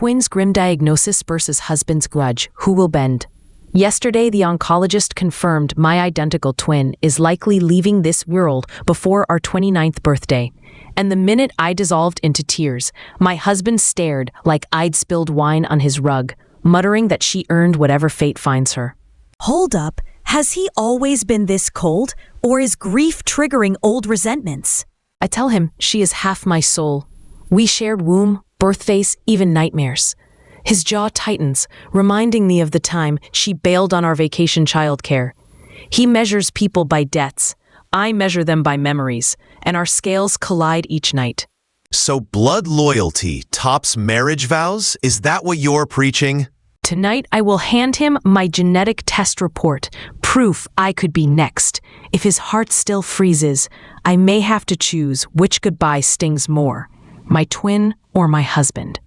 Twins' grim diagnosis versus husband's grudge. Who will bend? Yesterday, the oncologist confirmed my identical twin is likely leaving this world before our 29th birthday. And the minute I dissolved into tears, my husband stared like I'd spilled wine on his rug, muttering that she earned whatever fate finds her. Hold up, has he always been this cold, or is grief triggering old resentments? I tell him she is half my soul. We shared womb, birth face, even nightmares. His jaw tightens, reminding me of the time she bailed on our vacation childcare. He measures people by debts. I measure them by memories, and our scales collide each night. So blood loyalty tops marriage vows? Is that what you're preaching? Tonight, I will hand him my genetic test report, proof I could be next. If his heart still freezes, I may have to choose which goodbye stings more, my twin or my husband.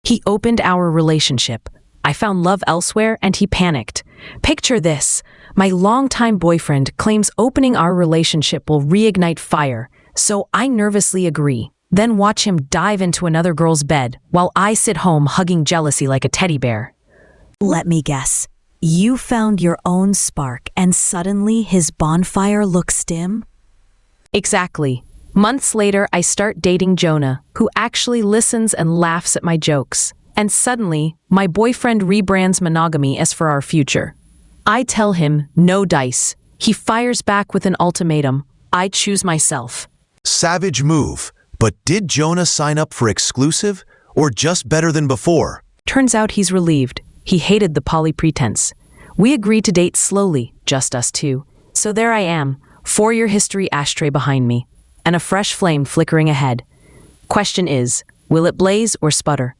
He opened our relationship. I found love elsewhere and he panicked. Picture this. My longtime boyfriend claims opening our relationship will reignite fire, so I nervously agree. Then watch him dive into another girl's bed while I sit home hugging jealousy like a teddy bear. Let me guess. You found your own spark and suddenly his bonfire looks dim? Exactly. Months later, I start dating Jonah, who actually listens and laughs at my jokes. And suddenly, my boyfriend rebrands monogamy as for our future. I tell him, no dice. He fires back with an ultimatum. I choose myself. Savage move. But did Jonah sign up for exclusive, or just better than before? Turns out he's relieved. He hated the poly pretense. We agreed to date slowly, just us two. So there I am, 4-year history ashtray behind me, and a fresh flame flickering ahead. Question is, will it blaze or sputter?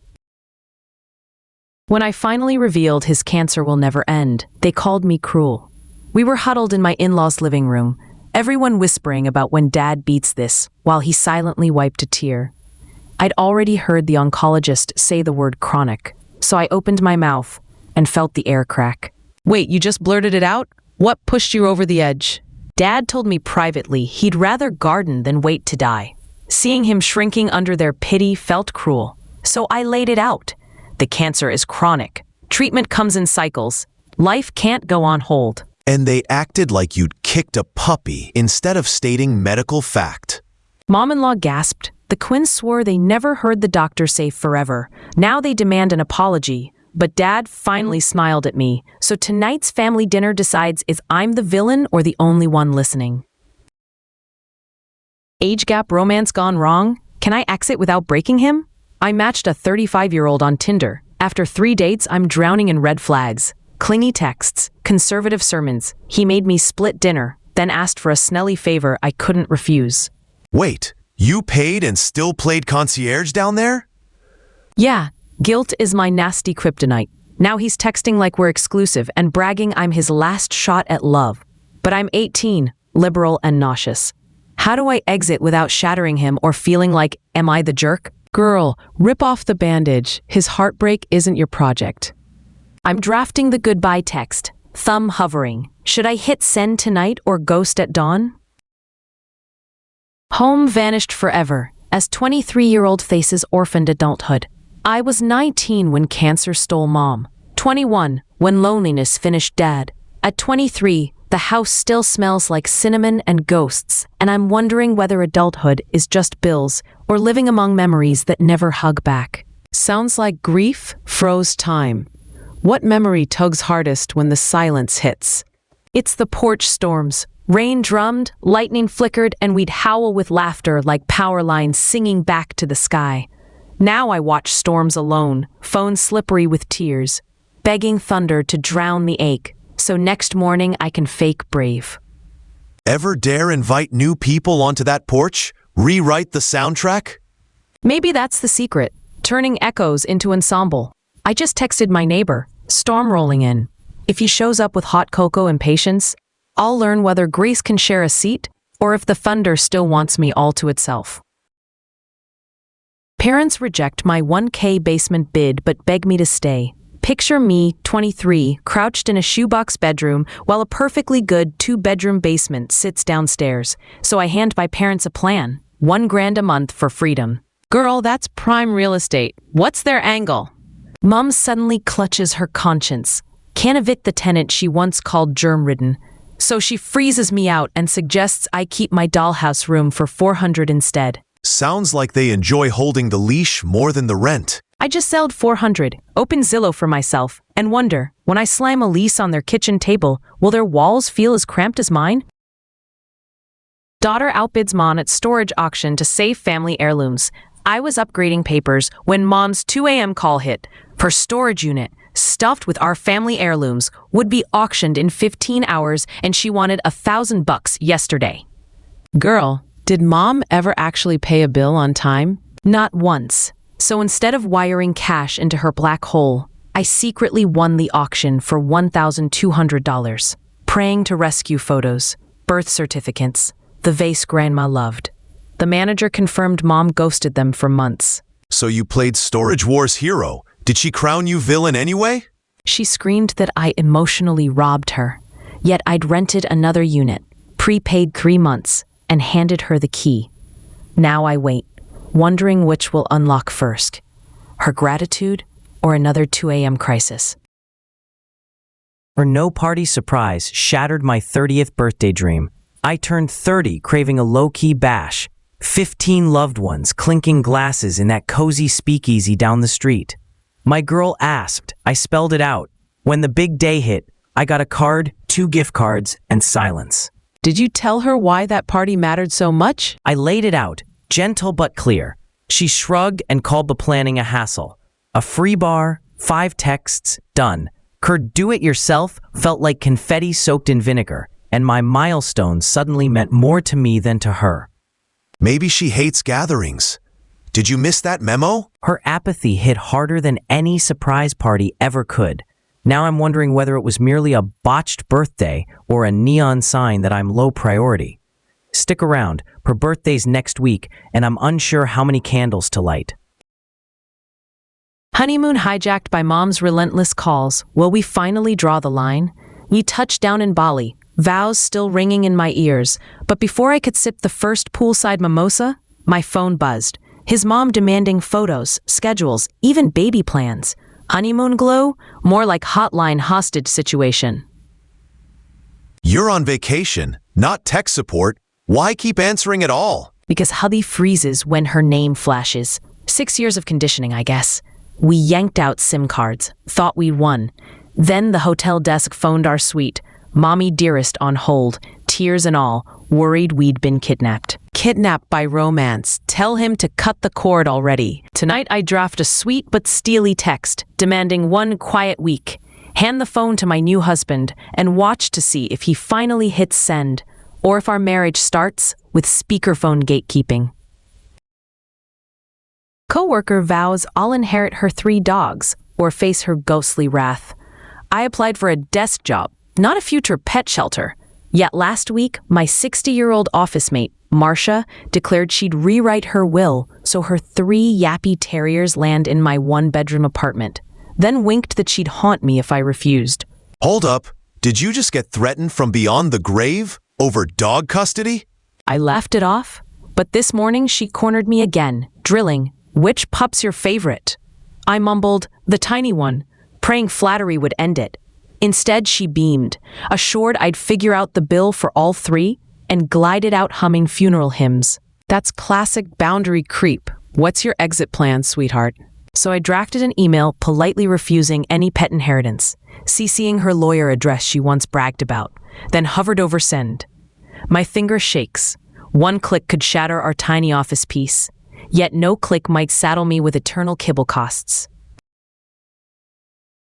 When I finally revealed his cancer will never end, they called me cruel. We were huddled in my in-laws' living room, everyone whispering about when Dad beats this, while he silently wiped a tear. I'd already heard the oncologist say the word chronic, so I opened my mouth and felt the air crack. Wait, you just blurted it out? What pushed you over the edge? Dad told me privately he'd rather garden than wait to die. Seeing him shrinking under their pity felt cruel, so I laid it out. The cancer is chronic. Treatment comes in cycles. Life can't go on hold. And they acted like you'd kicked a puppy instead of stating medical fact. Mom-in-law gasped. The Quins swore they never heard the doctor say forever. Now they demand an apology. But Dad finally smiled at me, so tonight's family dinner decides if I'm the villain or the only one listening. Age gap romance gone wrong? Can I exit without breaking him? I matched a 35-year-old on Tinder. After 3 dates, I'm drowning in red flags. Clingy texts, conservative sermons. He made me split dinner, then asked for a snelly favor I couldn't refuse. Wait, you paid and still played concierge down there? Yeah, guilt is my nasty kryptonite. Now he's texting like we're exclusive and bragging I'm his last shot at love. But I'm 18, liberal and nauseous. How do I exit without shattering him or feeling like, am I the jerk? Girl, rip off the bandage. His heartbreak isn't your project. I'm drafting the goodbye text, thumb hovering. Should I hit send tonight or ghost at dawn? Home vanished forever, as 23-year-old faces orphaned adulthood. I was 19 when cancer stole mom, 21 when loneliness finished dad. At 23, the house still smells like cinnamon and ghosts, and I'm wondering whether adulthood is just bills or living among memories that never hug back. Sounds like grief froze time. What memory tugs hardest when the silence hits? It's the porch storms. Rain drummed, lightning flickered, and we'd howl with laughter like power lines singing back to the sky. Now I watch storms alone, phone slippery with tears, begging thunder to drown the ache, so next morning I can fake brave. Ever dare invite new people onto that porch? Rewrite the soundtrack? Maybe that's the secret, turning echoes into ensemble. I just texted my neighbor, storm rolling in. If he shows up with hot cocoa and patience, I'll learn whether Grace can share a seat or if the thunder still wants me all to itself. Parents reject my 1K basement bid but beg me to stay. Picture me, 23, crouched in a shoebox bedroom while a perfectly good 2-bedroom basement sits downstairs. So I hand my parents a plan, $1,000 a month for freedom. Girl, that's prime real estate. What's their angle? Mom suddenly clutches her conscience. Can't evict the tenant she once called germ-ridden. So she freezes me out and suggests I keep my dollhouse room for $400 instead. Sounds like they enjoy holding the leash more than the rent. I just sold $400, open Zillow for myself, and wonder, when I slam a lease on their kitchen table, will their walls feel as cramped as mine? Daughter outbids mom at storage auction to save family heirlooms. I was upgrading papers when mom's 2 a.m. call hit. Her storage unit, stuffed with our family heirlooms, would be auctioned in 15 hours, and she wanted $1,000 yesterday. Girl, did mom ever actually pay a bill on time? Not once. So instead of wiring cash into her black hole, I secretly won the auction for $1,200, praying to rescue photos, birth certificates, the vase grandma loved. The manager confirmed mom ghosted them for months. So you played Storage Wars hero. Did she crown you villain anyway? She screamed that I emotionally robbed her. Yet I'd rented another unit, prepaid 3 months, and handed her the key. Now I wait, wondering which will unlock first, her gratitude or another 2 a.m. crisis. Her no-party surprise shattered my 30th birthday dream. I turned 30 craving a low-key bash, 15 loved ones clinking glasses in that cozy speakeasy down the street. My girl asked, I spelled it out. When the big day hit, I got a card, 2 gift cards, and silence. Did you tell her why that party mattered so much? I laid it out, gentle but clear. She shrugged and called the planning a hassle. A free bar, 5 texts, done. Her do-it-yourself felt like confetti soaked in vinegar, and my milestone suddenly meant more to me than to her. Maybe she hates gatherings. Did you miss that memo? Her apathy hit harder than any surprise party ever could. Now I'm wondering whether it was merely a botched birthday or a neon sign that I'm low priority. Stick around, her birthday's next week, and I'm unsure how many candles to light. Honeymoon hijacked by mom's relentless calls. Will we finally draw the line? We touched down in Bali, vows still ringing in my ears. But before I could sip the first poolside mimosa, my phone buzzed. His mom demanding photos, schedules, even baby plans. Honeymoon glow? More like hotline hostage situation. You're on vacation, not tech support. Why keep answering at all? Because hubby freezes when her name flashes. 6 years of conditioning, I guess. We yanked out SIM cards, thought we'd won. Then the hotel desk phoned our suite. Mommy dearest on hold, tears and all, worried we'd been kidnapped. Kidnapped by romance. Tell him to cut the cord already. Tonight I draft a sweet but steely text, demanding 1 quiet week. Hand the phone to my new husband and watch to see if he finally hits send, or if our marriage starts with speakerphone gatekeeping. Coworker vows I'll inherit her 3 dogs or face her ghostly wrath. I applied for a desk job, not a future pet shelter. Yet last week, my 60-year-old office mate, Marcia, declared she'd rewrite her will so her 3 yappy terriers land in my 1-bedroom apartment, then winked that she'd haunt me if I refused. Hold up. Did you just get threatened from beyond the grave over dog custody? I laughed it off, but this morning she cornered me again, drilling, "Which pup's your favorite?" I mumbled, "The tiny one," praying flattery would end it. Instead, she beamed, assured I'd figure out the bill for all 3, and glided out humming funeral hymns. That's classic boundary creep. What's your exit plan, sweetheart? So I drafted an email politely refusing any pet inheritance, CCing her lawyer address she once bragged about, then hovered over send. My finger shakes. 1 click could shatter our tiny office peace, yet no click might saddle me with eternal kibble costs.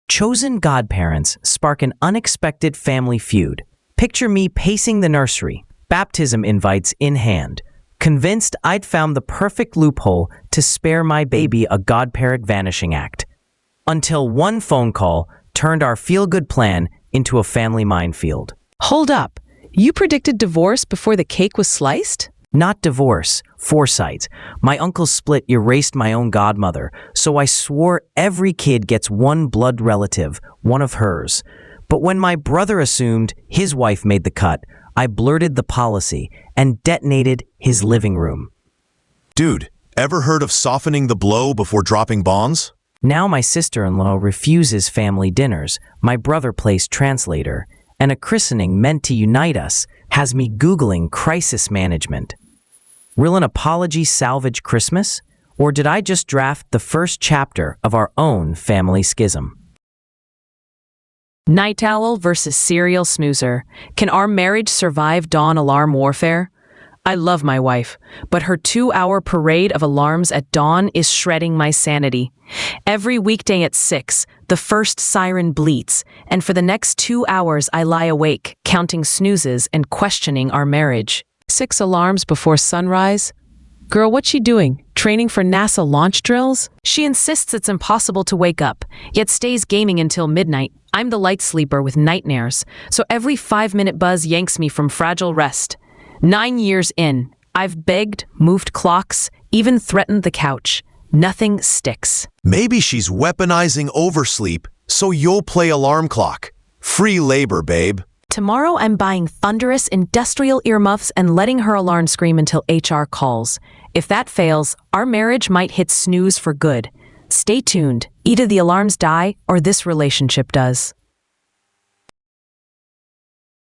Chosen godparents spark an unexpected family feud. Picture me pacing the nursery, baptism invites in hand, convinced I'd found the perfect loophole to spare my baby a godparent vanishing act. Until 1 phone call turned our feel-good plan into a family minefield. Hold up. You predicted divorce before the cake was sliced? Not divorce, foresight. My uncle's split erased my own godmother, so I swore every kid gets 1 blood relative, one of hers. But when my brother assumed his wife made the cut, I blurted the policy and detonated his living room. Dude, Ever heard of softening the blow before dropping bombs? Now my sister-in-law refuses family dinners, my brother plays translator, and a christening meant to unite us has me Googling crisis management. Will an apology salvage Christmas? Or did I just draft the first chapter of our own family schism? Night owl versus serial snoozer. Can our marriage survive dawn alarm warfare? I love my wife, but her 2-hour parade of alarms at dawn is shredding my sanity. Every weekday at 6, the first siren bleats, and for the next 2 hours I lie awake, counting snoozes and questioning our marriage. 6 alarms before sunrise? Girl, what's she doing? Training for NASA launch drills? She insists it's impossible to wake up, yet stays gaming until midnight. I'm the light sleeper with nightmares, so every 5-minute buzz yanks me from fragile rest. 9 years in, I've begged, moved clocks, even threatened the couch. Nothing sticks. Maybe she's weaponizing oversleep, so you'll play alarm clock. Free labor, babe. Tomorrow I'm buying thunderous industrial earmuffs and letting her alarm scream until HR calls. If that fails, our marriage might hit snooze for good. Stay tuned. Either the alarms die or this relationship does.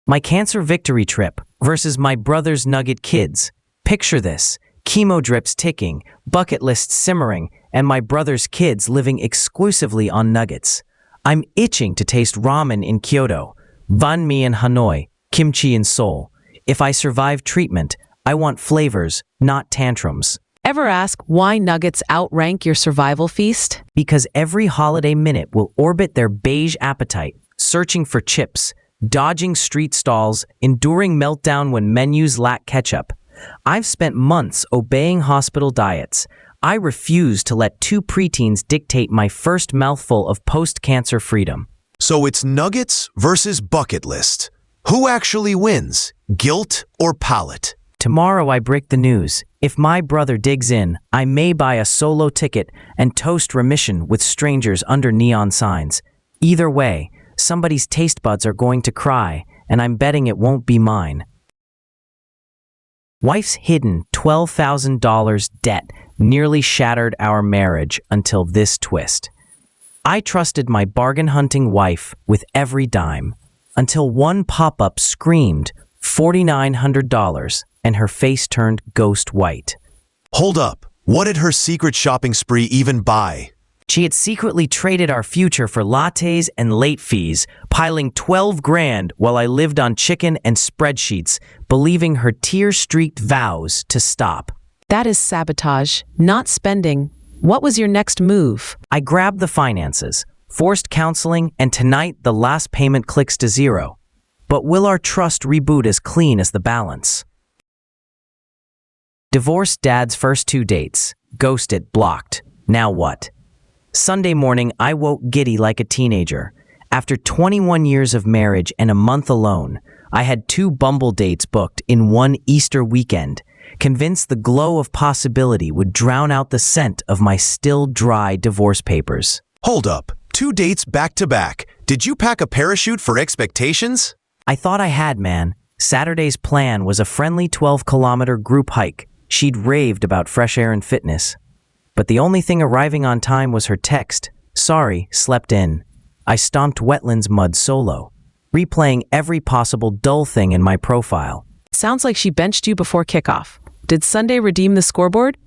My cancer victory trip versus my brother's nugget kids. Picture this: chemo drips ticking, bucket lists simmering, and my brother's kids living exclusively on nuggets. I'm itching to taste ramen in Kyoto, banh mi in Hanoi, kimchi in Seoul. If I survive treatment, I want flavors, not tantrums. Ever ask why nuggets outrank your survival feast? Because every holiday minute will orbit their beige appetite, searching for chips, dodging street stalls, enduring meltdown when menus lack ketchup. I've spent months obeying hospital diets. I refuse to let 2 preteens dictate my first mouthful of post-cancer freedom. So it's nuggets versus bucket list. Who actually wins, guilt or palate? Tomorrow I break the news. If my brother digs in, I may buy a solo ticket and toast remission with strangers under neon signs. Either way, somebody's taste buds are going to cry, and I'm betting it won't be mine. Wife's hidden $12,000 debt nearly shattered our marriage until this twist. I trusted my bargain-hunting wife with every dime, until one pop-up screamed $4,900 and her face turned ghost white. Hold up. What did her secret shopping spree even buy? She had secretly traded our future for lattes and late fees, piling 12 grand while I lived on chicken and spreadsheets, believing her tear-streaked vows to stop. That is sabotage, not spending. What was your next move? I grabbed the finances, forced counseling, and tonight the last payment clicks to zero. But will our trust reboot as clean as the balance? Divorced dad's first 2 dates. Ghosted, blocked. Now what? Sunday morning, I woke giddy like a teenager. After 21 years of marriage and a month alone, I had 2 Bumble dates booked in one Easter weekend, convinced the glow of possibility would drown out the scent of my still dry divorce papers. Hold up. 2 dates back to back. Did you pack a parachute for expectations? I thought I had, man. Saturday's plan was a friendly 12-kilometer group hike. She'd raved about fresh air and fitness. But the only thing arriving on time was her text. Sorry, slept in. I stomped wetlands mud solo, replaying every possible dull thing in my profile. Sounds like she benched you before kickoff. Did Sunday redeem the scoreboard?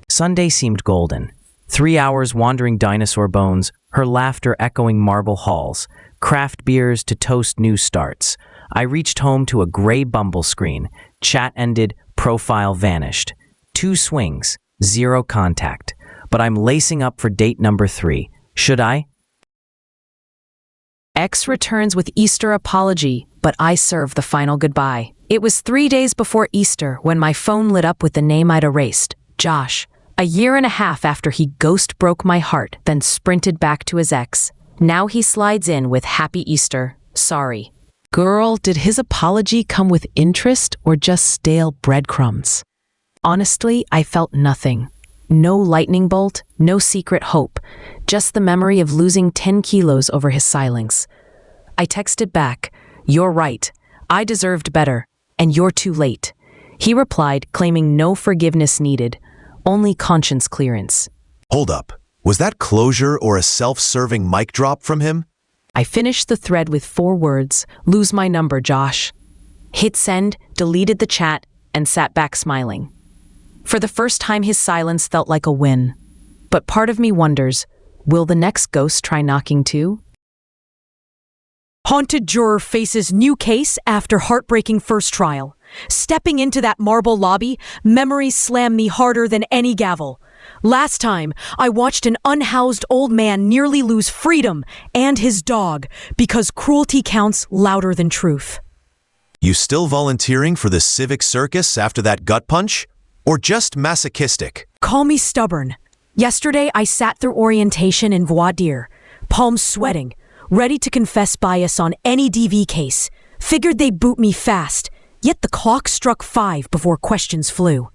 Sunday seemed golden. 3 hours wandering dinosaur bones, her laughter echoing marble halls, craft beers to toast new starts. I reached home to a gray Bumble screen. Chat ended, profile vanished. 2 swings, 0 contact. But I'm lacing up for date number 3. Should I? X returns with Easter apology, but I serve the final goodbye. It was 3 days before Easter when my phone lit up with the name I'd erased, Josh. A year and a half after he ghost broke my heart, then sprinted back to his ex. Now he slides in with Happy Easter, sorry. Girl, did his apology come with interest or just stale breadcrumbs? Honestly, I felt nothing. No lightning bolt, no secret hope, just the memory of losing 10 kilos over his silence. I texted back, "You're right. I deserved better, and you're too late." He replied, claiming no forgiveness needed, only conscience clearance. Hold up. Was that closure or a self-serving mic drop from him? I finished the thread with 4 words, "Lose my number, Josh." Hit send, deleted the chat, and sat back smiling. For the first time, his silence felt like a win. But part of me wonders, will the next ghost try knocking too? Haunted juror faces new case after heartbreaking first trial. Stepping into that marble lobby, memories slam me harder than any gavel. Last time, I watched an unhoused old man nearly lose freedom and his dog because cruelty counts louder than truth. You still volunteering for the civic circus after that gut punch? Or just masochistic? Call me stubborn. Yesterday, I sat through orientation in voir dire, palms sweating, ready to confess bias on any DV case. Figured they'd boot me fast, yet the clock struck 5 before questions flew.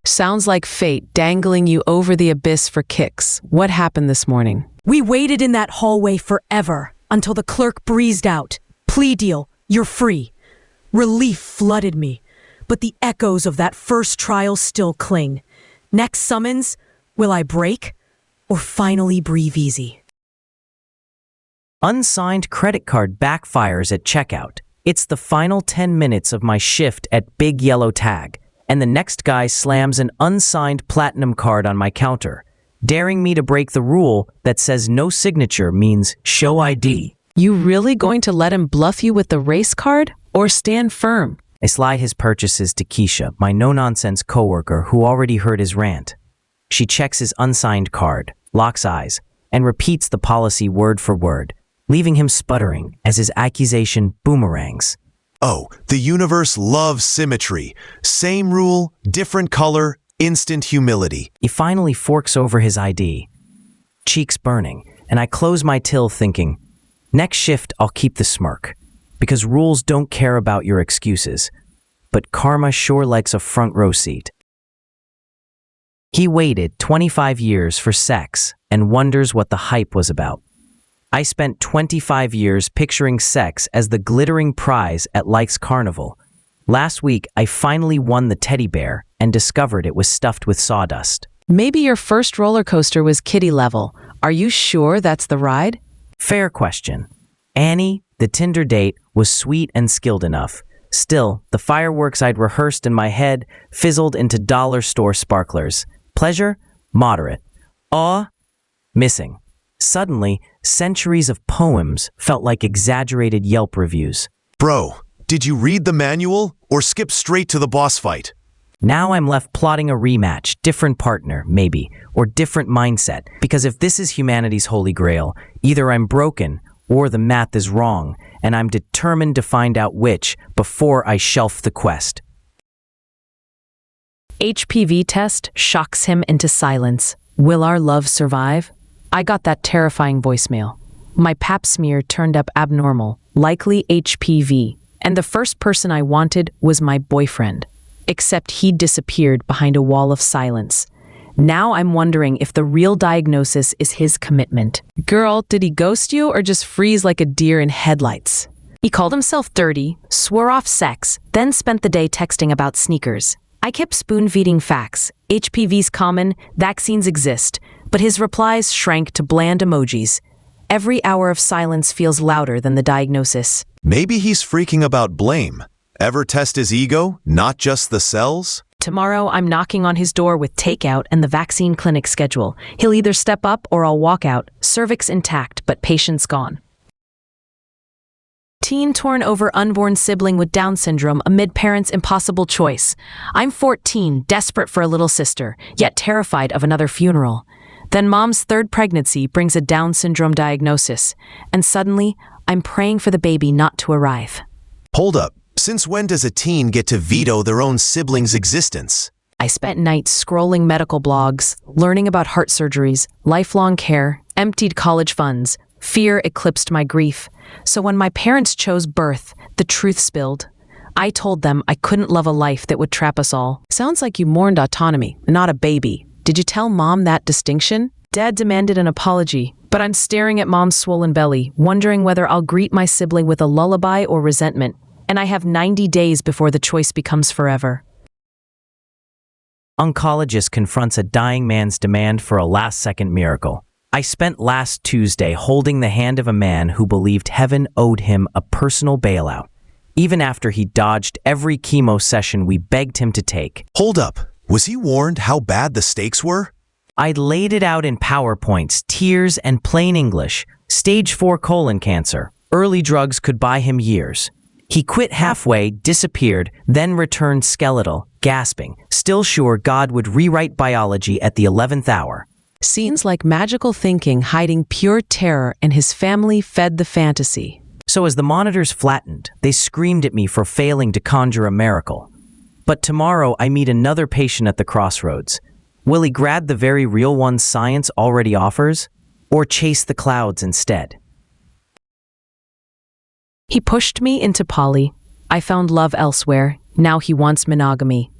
Sounds like fate dangling you over the abyss for kicks. What happened this morning? We waited in that hallway forever until the clerk breezed out. Plea deal, you're free. Relief flooded me, but the echoes of that first trial still cling. Next summons, will I break or finally breathe easy? Unsigned credit card backfires at checkout. It's the final 10 minutes of my shift at Big Yellow Tag, and the next guy slams an unsigned platinum card on my counter, daring me to break the rule that says no signature means show ID. You really going to let him bluff you with the race card? Or stand firm? I slide his purchases to Keisha, my no-nonsense coworker who already heard his rant. She checks his unsigned card, locks eyes, and repeats the policy word for word, leaving him sputtering as his accusation boomerangs. Oh, the universe loves symmetry. Same rule, different color, instant humility. He finally forks over his ID, cheeks burning, and I close my till thinking, next shift I'll keep the smirk, because rules don't care about your excuses, but karma sure likes a front row seat. He waited 25 years for sex and wonders what the hype was about. I spent 25 years picturing sex as the glittering prize at Life's Carnival. Last week, I finally won the teddy bear and discovered it was stuffed with sawdust. Maybe your first roller coaster was kiddie level. Are you sure that's the ride? Fair question. Annie, the Tinder date, was sweet and skilled enough. Still, the fireworks I'd rehearsed in my head fizzled into dollar store sparklers. Pleasure? Moderate. Awe? Missing. Suddenly, centuries of poems felt like exaggerated Yelp reviews. Bro, did you read the manual or skip straight to the boss fight? Now I'm left plotting a rematch, different partner, maybe, or different mindset, because if this is humanity's holy grail, either I'm broken or the math is wrong, and I'm determined to find out which before I shelf the quest. HPV test shocks him into silence. Will our love survive? I got that terrifying voicemail. My pap smear turned up abnormal, likely HPV, and the first person I wanted was my boyfriend. Except he'd disappeared behind a wall of silence. Now I'm wondering if the real diagnosis is his commitment. Girl, did he ghost you or just freeze like a deer in headlights? He called himself dirty, swore off sex, then spent the day texting about sneakers. I kept spoon-feeding facts. HPV's common, vaccines exist, but his replies shrank to bland emojis. Every hour of silence feels louder than the diagnosis. Maybe he's freaking about blame. Ever test his ego, not just the cells? Tomorrow, I'm knocking on his door with takeout and the vaccine clinic schedule. He'll either step up or I'll walk out, cervix intact, but patience gone. Teen torn over unborn sibling with Down syndrome amid parents' impossible choice. I'm 14, desperate for a little sister, yet terrified of another funeral. Then mom's third pregnancy brings a Down syndrome diagnosis, and suddenly, I'm praying for the baby not to arrive. Hold up. Since when does a teen get to veto their own sibling's existence? I spent nights scrolling medical blogs, learning about heart surgeries, lifelong care, emptied college funds. Fear eclipsed my grief. So when my parents chose birth, the truth spilled. I told them I couldn't love a life that would trap us all. Sounds like you mourned autonomy, not a baby. Did you tell mom that distinction? Dad demanded an apology, but I'm staring at mom's swollen belly, wondering whether I'll greet my sibling with a lullaby or resentment. And I have 90 days before the choice becomes forever. Oncologist confronts a dying man's demand for a last-second miracle. I spent last Tuesday holding the hand of a man who believed heaven owed him a personal bailout, even after he dodged every chemo session we begged him to take. Hold up. Was he warned how bad the stakes were? I laid it out in PowerPoints, tears, and plain English. Stage 4 colon cancer. Early drugs could buy him years. He quit halfway, disappeared, then returned skeletal, gasping, still sure God would rewrite biology at the 11th hour. Scenes like magical thinking hiding pure terror, and his family fed the fantasy. So as the monitors flattened, they screamed at me for failing to conjure a miracle. But tomorrow I meet another patient at the crossroads. Will he grab the very real one science already offers, or chase the clouds instead? He pushed me into poly. I found love elsewhere. Now he wants monogamy.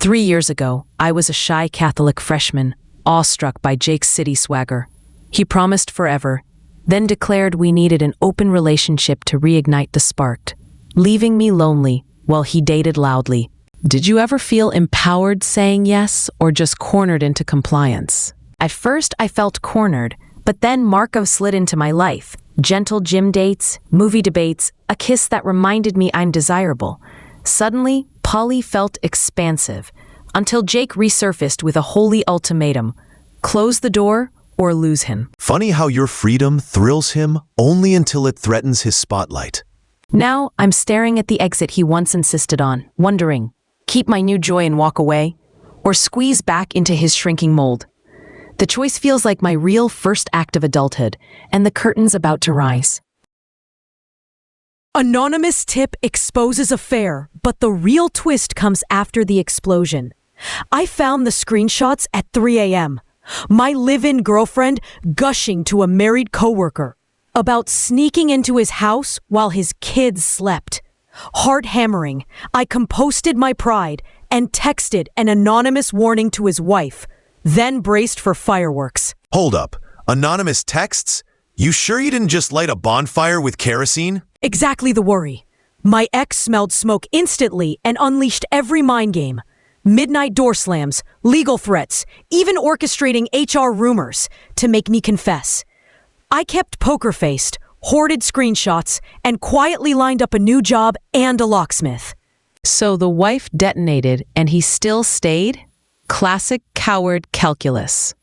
3 years ago, I was a shy Catholic freshman, awestruck by Jake's city swagger. He promised forever, then declared we needed an open relationship to reignite the spark, leaving me lonely while he dated loudly. Did you ever feel empowered saying yes, or just cornered into compliance? At first, I felt cornered, but then Markov slid into my life. Gentle gym dates, movie debates, a kiss that reminded me I'm desirable. Suddenly, Polly felt expansive, until Jake resurfaced with a holy ultimatum: close the door or lose him. Funny how your freedom thrills him only until it threatens his spotlight. Now, I'm staring at the exit he once insisted on, wondering, keep my new joy and walk away, or squeeze back into his shrinking mold. The choice feels like my real first act of adulthood, and the curtain's about to rise. Anonymous tip exposes affair, but the real twist comes after the explosion. I found the screenshots at 3 a.m. My live-in girlfriend gushing to a married coworker about sneaking into his house while his kids slept. Heart-hammering, I composted my pride and texted an anonymous warning to his wife, then braced for fireworks. Hold up. Anonymous texts? You sure you didn't just light a bonfire with kerosene? Exactly the worry. My ex smelled smoke instantly and unleashed every mind game. Midnight door slams, legal threats, even orchestrating HR rumors to make me confess. I kept poker-faced, hoarded screenshots, and quietly lined up a new job and a locksmith. So the wife detonated and he still stayed? Classic coward calculus.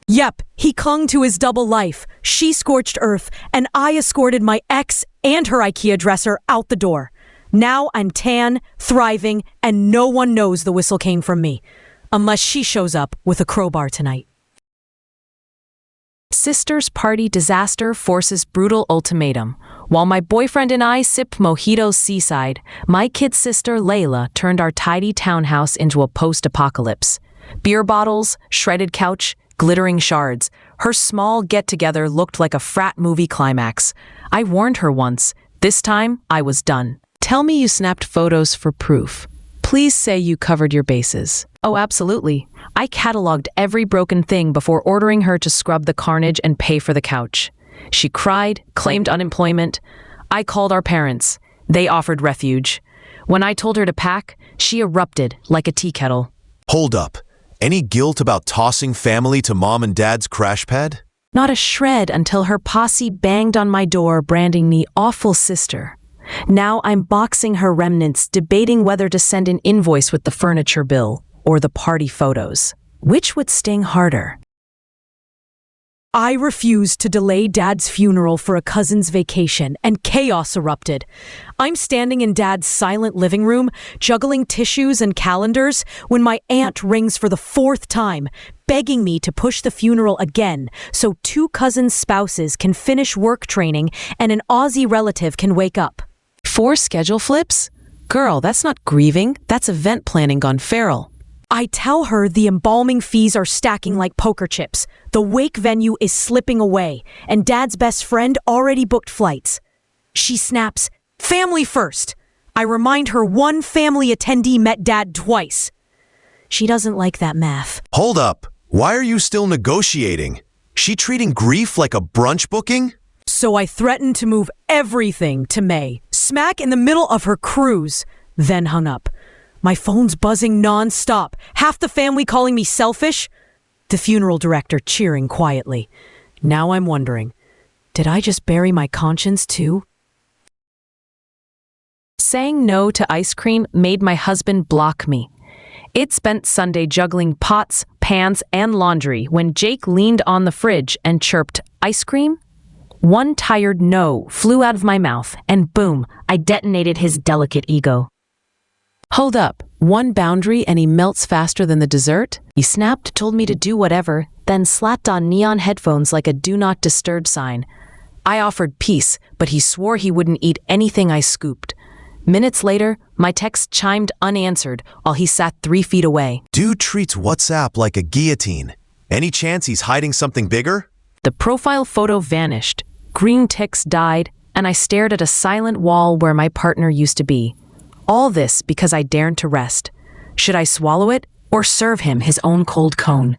Yep, he clung to his double life. She scorched earth, and I escorted my ex and her IKEA dresser out the door. Now I'm tan, thriving, and no one knows the whistle came from me. Unless she shows up with a crowbar tonight. Sister's party disaster forces brutal ultimatum. While my boyfriend and I sip mojitos seaside, my kid sister Layla turned our tidy townhouse into a post-apocalypse. Beer bottles, shredded couch, glittering shards. Her small get-together looked like a frat movie climax. I warned her once. This time, I was done. Tell me you snapped photos for proof. Please say you covered your bases. Oh, absolutely. I cataloged every broken thing before ordering her to scrub the carnage and pay for the couch. She cried, claimed unemployment. I called our parents. They offered refuge. When I told her to pack, she erupted like a tea kettle. Hold up. Any guilt about tossing family to mom and dad's crash pad? Not a shred until her posse banged on my door, branding me awful sister. Now I'm boxing her remnants, debating whether to send an invoice with the furniture bill or the party photos. Which would sting harder? I refused to delay Dad's funeral for a cousin's vacation, and chaos erupted. I'm standing in Dad's silent living room, juggling tissues and calendars, when my aunt rings for the 4th time, begging me to push the funeral again so 2 cousins' spouses can finish work training and an Aussie relative can wake up. 4 schedule flips? Girl, that's not grieving, that's event planning gone feral. I tell her the embalming fees are stacking like poker chips. The wake venue is slipping away, and Dad's best friend already booked flights. She snaps, family first. I remind her one family attendee met Dad twice. She doesn't like that math. Hold up. Why are you still negotiating? She treating grief like a brunch booking? So I threatened to move everything to May, smack in the middle of her cruise, then hung up. My phone's buzzing non-stop. Half the family calling me selfish. The funeral director cheering quietly. Now I'm wondering, did I just bury my conscience too? Saying no to ice cream made my husband block me. It spent Sunday juggling pots, pans, and laundry when Jake leaned on the fridge and chirped, "Ice cream?" One tired no flew out of my mouth, and boom, I detonated his delicate ego. Hold up, one boundary and he melts faster than the dessert? He snapped, told me to do whatever, then slapped on neon headphones like a do not disturb sign. I offered peace, but he swore he wouldn't eat anything I scooped. Minutes later, my text chimed unanswered while he sat 3 feet away. Dude treats WhatsApp like a guillotine. Any chance he's hiding something bigger? The profile photo vanished, green ticks died, and I stared at a silent wall where my partner used to be. All this because I dared to rest. Should I swallow it or serve him his own cold cone?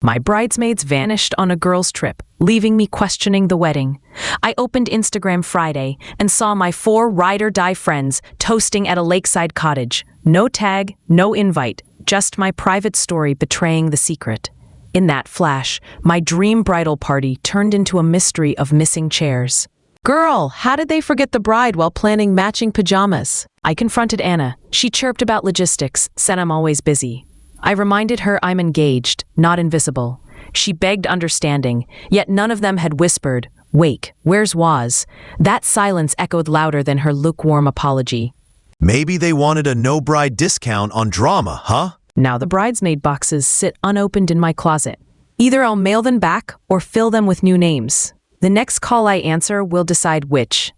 My bridesmaids vanished on a girls' trip, leaving me questioning the wedding. I opened Instagram Friday and saw my 4 ride-or-die friends toasting at a lakeside cottage. No tag, no invite, just my private story betraying the secret. In that flash, my dream bridal party turned into a mystery of missing chairs. Girl, how did they forget the bride while planning matching pajamas? I confronted Anna. She chirped about logistics, said I'm always busy. I reminded her I'm engaged, not invisible. She begged understanding, yet none of them had whispered, "Wake, where's Waz?" That silence echoed louder than her lukewarm apology. Maybe they wanted a no-bride discount on drama, huh? Now the bridesmaid boxes sit unopened in my closet. Either I'll mail them back or fill them with new names. The next call I answer will decide which.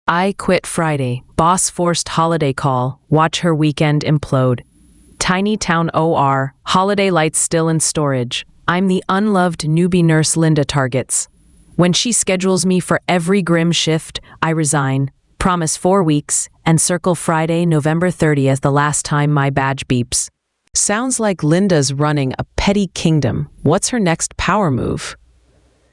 I quit Friday. Boss forced holiday call. Watch her weekend implode. Tiny town OR. Holiday lights still in storage. I'm the unloved newbie nurse Linda targets. When she schedules me for every grim shift, I resign. Promise 4 weeks and circle Friday, November 30th, the last time my badge beeps. Sounds like Linda's running a petty kingdom. What's her next power move?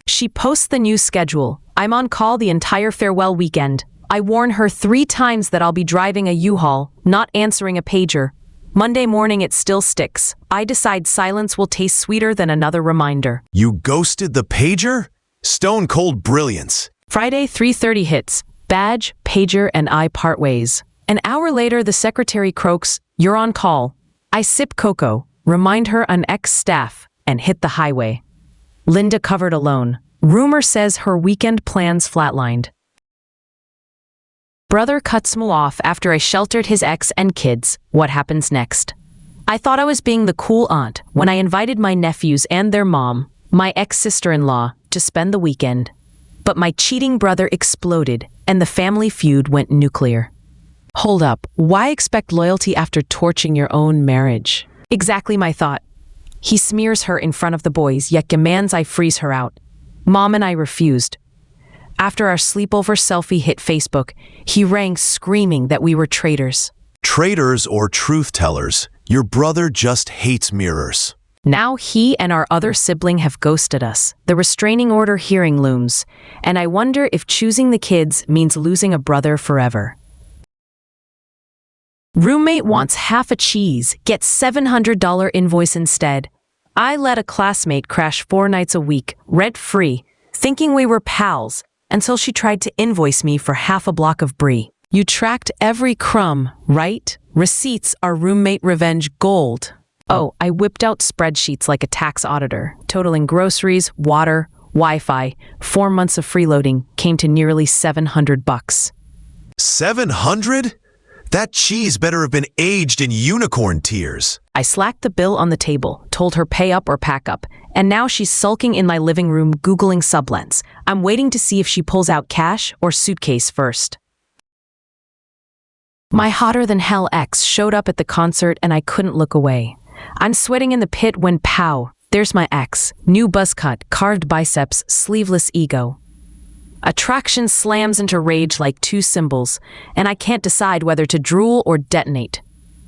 She posts the new schedule. I'm on call the entire farewell weekend. I warn her 3 times that I'll be driving a U-Haul, not answering a pager. Monday morning it still sticks. I decide silence will taste sweeter than another reminder. You ghosted the pager? Stone cold brilliance. Friday, 3:30 hits. Badge, pager, and I part ways. An hour later, the secretary croaks, "You're on call." I sip cocoa, remind her I'm ex-staff, and hit the highway. Linda covered alone. Rumor says her weekend plans flatlined. Brother cuts me off after I sheltered his ex and kids. What happens next? I thought I was being the cool aunt when I invited my nephews and their mom, my ex-sister-in-law, to spend the weekend. But my cheating brother exploded, and the family feud went nuclear. Hold up, why expect loyalty after torching your own marriage? Exactly my thought. He smears her in front of the boys, yet demands I freeze her out. Mom and I refused. After our sleepover selfie hit Facebook, he rang screaming that we were traitors. Traitors or truth tellers, your brother just hates mirrors. Now he and our other sibling have ghosted us. The restraining order hearing looms, and I wonder if choosing the kids means losing a brother forever. Roommate wants half a cheese, gets $700 invoice instead. I let a classmate crash 4 nights a week, rent-free, thinking we were pals, until she tried to invoice me for half a block of brie. You tracked every crumb, right? Receipts are roommate revenge gold. Oh, I whipped out spreadsheets like a tax auditor, totaling groceries, water, Wi-Fi, 4 months of freeloading came to nearly $700. 700? That cheese better have been aged in unicorn tears. I slacked the bill on the table, told her pay up or pack up, and now she's sulking in my living room Googling sublets. I'm waiting to see if she pulls out cash or suitcase first. My hotter-than-hell ex showed up at the concert and I couldn't look away. I'm sweating in the pit when pow, there's my ex, new buzz cut, carved biceps, sleeveless ego. Attraction slams into rage like 2 cymbals, and I can't decide whether to drool or detonate.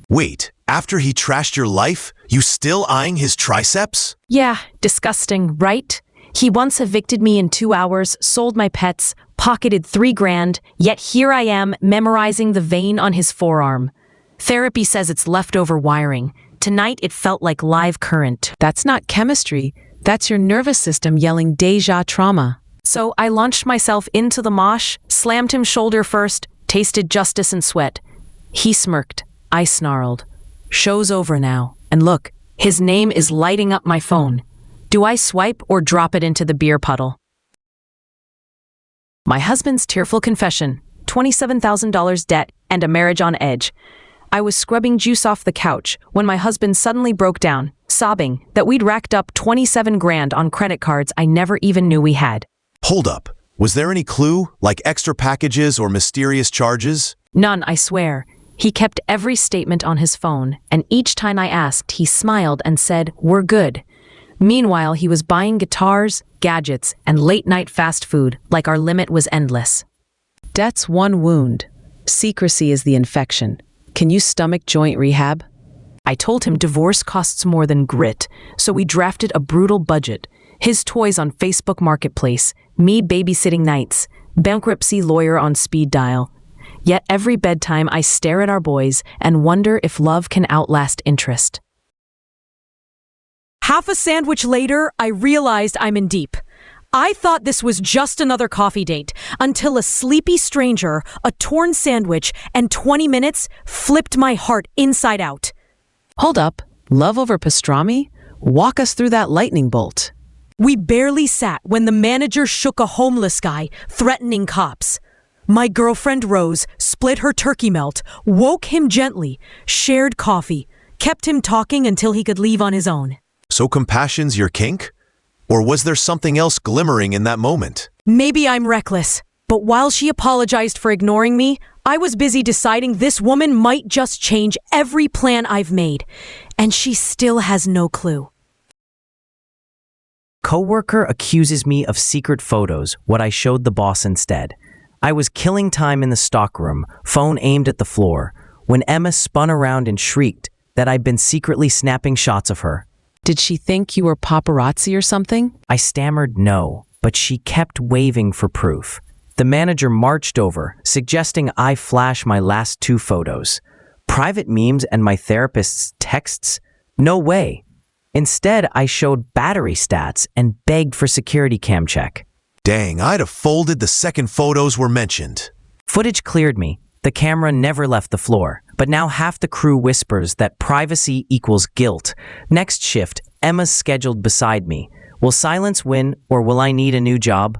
Wait, after he trashed your life, you still eyeing his triceps? Yeah, disgusting, right? He once evicted me in 2 hours, sold my pets, pocketed 3 grand, yet here I am memorizing the vein on his forearm. Therapy says it's leftover wiring. Tonight it felt like live current. That's not chemistry. That's your nervous system yelling deja trauma. So I launched myself into the mosh, slammed him shoulder first, tasted justice and sweat. He smirked. I snarled. Show's over now. And look, his name is lighting up my phone. Do I swipe or drop it into the beer puddle? My husband's tearful confession, $27,000 debt, and a marriage on edge. I was scrubbing juice off the couch when my husband suddenly broke down, sobbing that we'd racked up 27 grand on credit cards I never even knew we had. Hold up. Was there any clue, like extra packages or mysterious charges? None, I swear. He kept every statement on his phone, and each time I asked, he smiled and said, "We're good." Meanwhile, he was buying guitars, gadgets, and late-night fast food like our limit was endless. Debt's one wound. Secrecy is the infection. Can you stomach joint rehab? I told him divorce costs more than grit, so we drafted a brutal budget. His toys on Facebook Marketplace, me babysitting nights, bankruptcy lawyer on speed dial. Yet every bedtime I stare at our boys and wonder if love can outlast interest. Half a sandwich later, I realized I'm in deep. I thought this was just another coffee date until a sleepy stranger, a torn sandwich, and 20 minutes flipped my heart inside out. Hold up. Love over pastrami? Walk us through that lightning bolt. We barely sat when the manager shook a homeless guy, threatening cops. My girlfriend Rose split her turkey melt, woke him gently, shared coffee, kept him talking until he could leave on his own. So compassion's your kink? Or was there something else glimmering in that moment? Maybe I'm reckless, but while she apologized for ignoring me, I was busy deciding this woman might just change every plan I've made, and she still has no clue. Coworker accuses me of secret photos, what I showed the boss instead. I was killing time in the stockroom, phone aimed at the floor, when Emma spun around and shrieked that I'd been secretly snapping shots of her. Did she think you were paparazzi or something? I stammered no, but she kept waving for proof. The manager marched over, suggesting I flash my last 2 photos. Private memes and my therapist's texts? No way. Instead, I showed battery stats and begged for security cam check. Dang, I'd have folded the second photos were mentioned. Footage cleared me. The camera never left the floor, but now half the crew whispers that privacy equals guilt. Next shift, Emma's scheduled beside me. Will silence win, or will I need a new job?